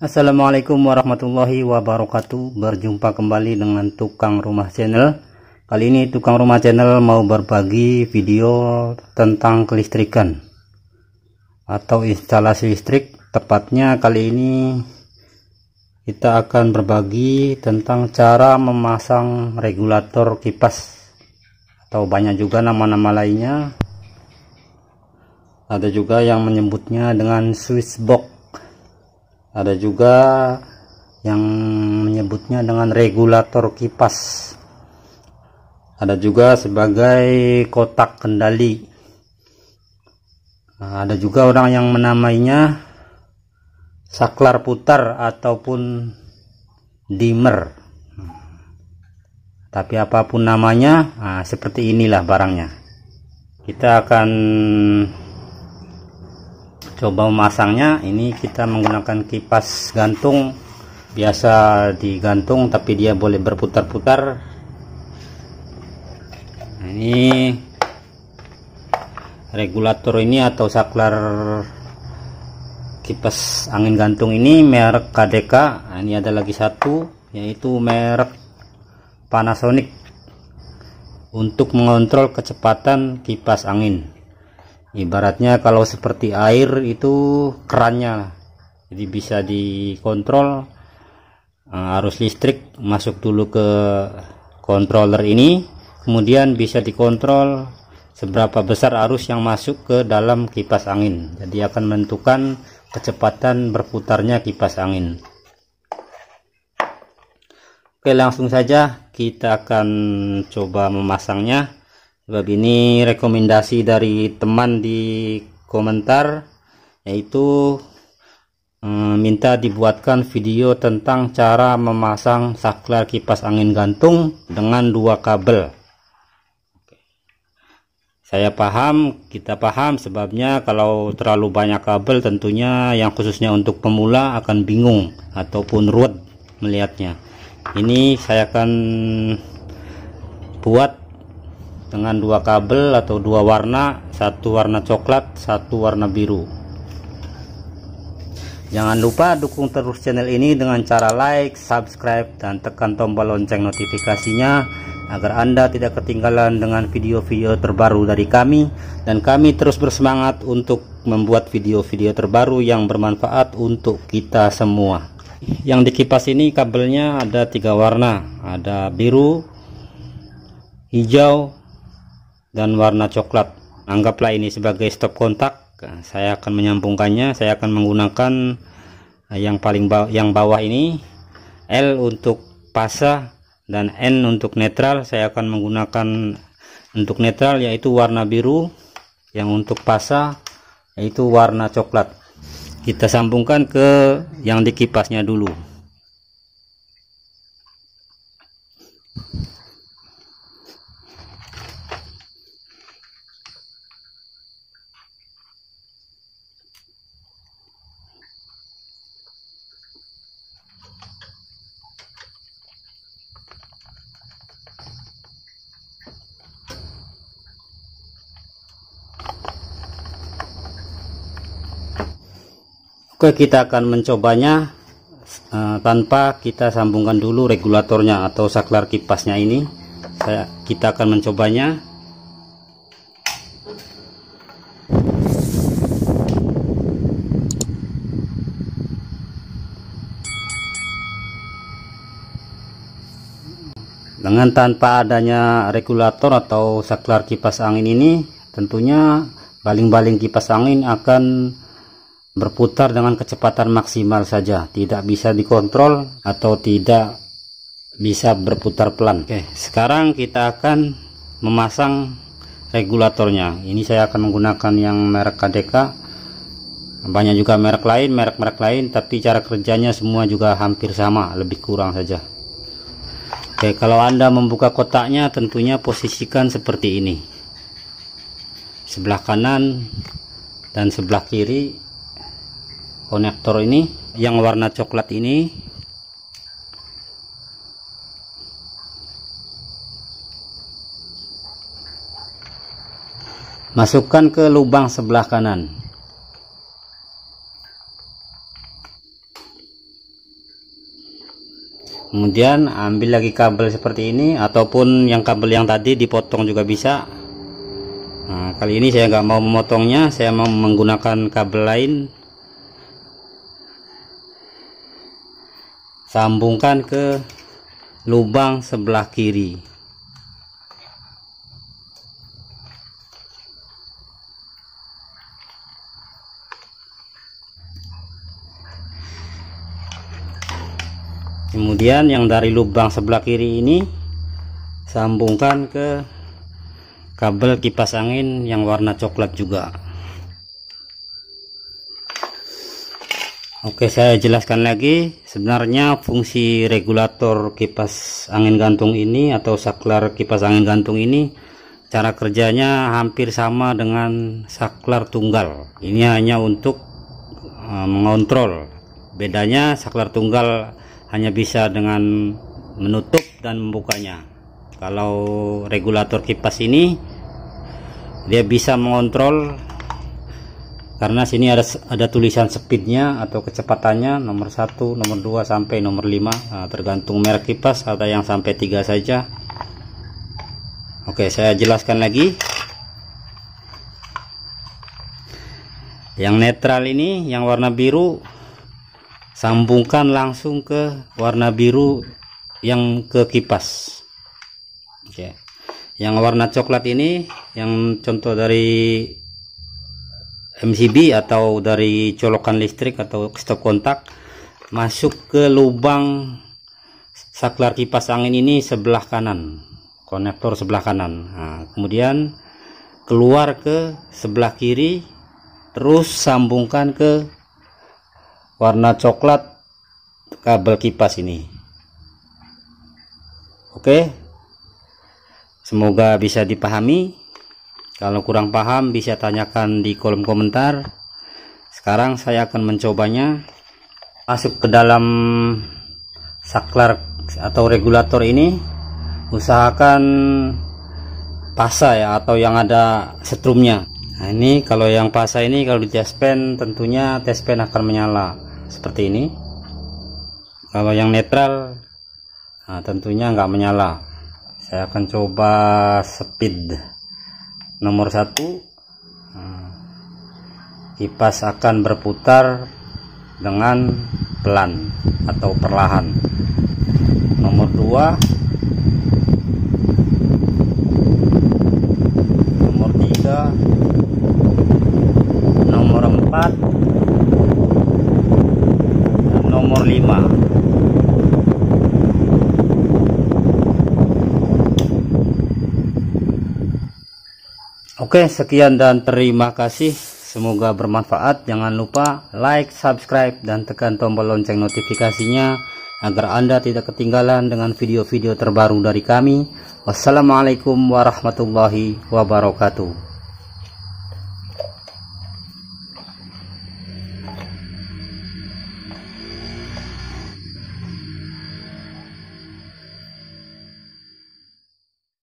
Assalamualaikum warahmatullahi wabarakatuh. Berjumpa kembali dengan Tukang Rumah Channel. Kali ini Tukang Rumah Channel mau berbagi video tentang kelistrikan atau instalasi listrik. Tepatnya kali ini kita akan berbagi tentang cara memasang regulator kipas, atau banyak juga nama-nama lainnya. Ada juga yang menyebutnya dengan switch box, ada juga yang menyebutnya dengan regulator kipas, ada juga sebagai kotak kendali. Ada juga orang yang menamainya saklar putar ataupun dimmer. Tapi apapun namanya, seperti inilah barangnya. Kita akan coba memasangnya. Ini kita menggunakan kipas gantung, biasa digantung tapi dia boleh berputar-putar. Ini regulator ini atau saklar kipas angin gantung ini merek KDK. Ini ada lagi satu, yaitu merek Panasonic, untuk mengontrol kecepatan kipas angin. Ibaratnya kalau seperti air itu kerannya, jadi bisa dikontrol. Arus listrik masuk dulu ke controller ini, kemudian bisa dikontrol seberapa besar arus yang masuk ke dalam kipas angin. Jadi akan menentukan kecepatan berputarnya kipas angin. Oke, langsung saja kita akan coba memasangnya. Sebab ini rekomendasi dari teman di komentar, yaitu minta dibuatkan video tentang cara memasang saklar kipas angin gantung dengan 2 kabel. Saya paham, kita paham, sebabnya kalau terlalu banyak kabel tentunya yang khususnya untuk pemula akan bingung ataupun ruwet melihatnya. Ini saya akan buat dengan 2 kabel atau 2 warna, satu warna coklat, satu warna biru. Jangan lupa dukung terus channel ini dengan cara like, subscribe, dan tekan tombol lonceng notifikasinya agar Anda tidak ketinggalan dengan video-video terbaru dari kami, dan kami terus bersemangat untuk membuat video-video terbaru yang bermanfaat untuk kita semua. Yang di kipas ini kabelnya ada 3 warna, ada biru, hijau, dan warna coklat. Anggaplah ini sebagai stop kontak. Saya akan menyambungkannya. Saya akan menggunakan yang paling yang bawah ini, L untuk pasa dan N untuk netral. Saya akan menggunakan untuk netral yaitu warna biru, yang untuk pasa yaitu warna coklat. Kita sambungkan ke yang di kipasnya dulu. Oke, kita akan mencobanya tanpa kita sambungkan dulu regulatornya atau saklar kipasnya ini. Kita akan mencobanya. Dengan tanpa adanya regulator atau saklar kipas angin ini, tentunya baling-baling kipas angin akan berputar dengan kecepatan maksimal saja, tidak bisa dikontrol atau tidak bisa berputar pelan. Oke, sekarang kita akan memasang regulatornya. Ini saya akan menggunakan yang merek KDK. Banyak juga merek lain, tapi cara kerjanya semua juga hampir sama, lebih kurang saja. Oke, kalau Anda membuka kotaknya tentunya posisikan seperti ini. Sebelah kanan dan sebelah kiri konektor ini, yang warna coklat ini Masukkan ke lubang sebelah kanan. Kemudian ambil lagi kabel seperti ini, ataupun yang kabel yang tadi dipotong juga bisa. Nah, kali ini saya nggak mau memotongnya, saya mau menggunakan kabel lain. Sambungkan ke lubang sebelah kiri. Kemudian yang dari lubang sebelah kiri ini sambungkan ke kabel kipas angin yang warna coklat juga. Oke, saya jelaskan lagi. Sebenarnya fungsi regulator kipas angin gantung ini atau saklar kipas angin gantung ini, cara kerjanya hampir sama dengan saklar tunggal. Ini hanya untuk mengontrol. Bedanya saklar tunggal hanya bisa dengan menutup dan membukanya. Kalau regulator kipas ini dia bisa mengontrol, karena sini ada tulisan speednya atau kecepatannya, nomor 1, nomor 2 sampai nomor 5. Nah, tergantung merek kipas, ada yang sampai 3 saja. Oke, saya jelaskan lagi. Yang netral ini, yang warna biru, sambungkan langsung ke warna biru yang ke kipas. Oke. Yang warna coklat ini, yang contoh dari MCB atau dari colokan listrik atau stop kontak, masuk ke lubang saklar kipas angin ini sebelah kanan, konektor sebelah kanan. Nah, kemudian keluar ke sebelah kiri, terus sambungkan ke warna coklat kabel kipas ini. Oke, semoga bisa dipahami. Kalau kurang paham bisa tanyakan di kolom komentar. Sekarang saya akan mencobanya. Masuk ke dalam saklar atau regulator ini, usahakan pasa ya, atau yang ada setrumnya. Nah, ini kalau yang pasa ini, kalau di tespen tentunya tespen akan menyala seperti ini. Kalau yang netral, nah, tentunya nggak menyala. Saya akan coba speed nomor 1. Nah, kipas akan berputar dengan pelan atau perlahan. Nomor 2, nomor 3, nomor 4, dan nomor 5. Oke, sekian dan terima kasih. Semoga bermanfaat. Jangan lupa like, subscribe, dan tekan tombol lonceng notifikasinya agar Anda tidak ketinggalan dengan video-video terbaru dari kami. Wassalamualaikum warahmatullahi wabarakatuh.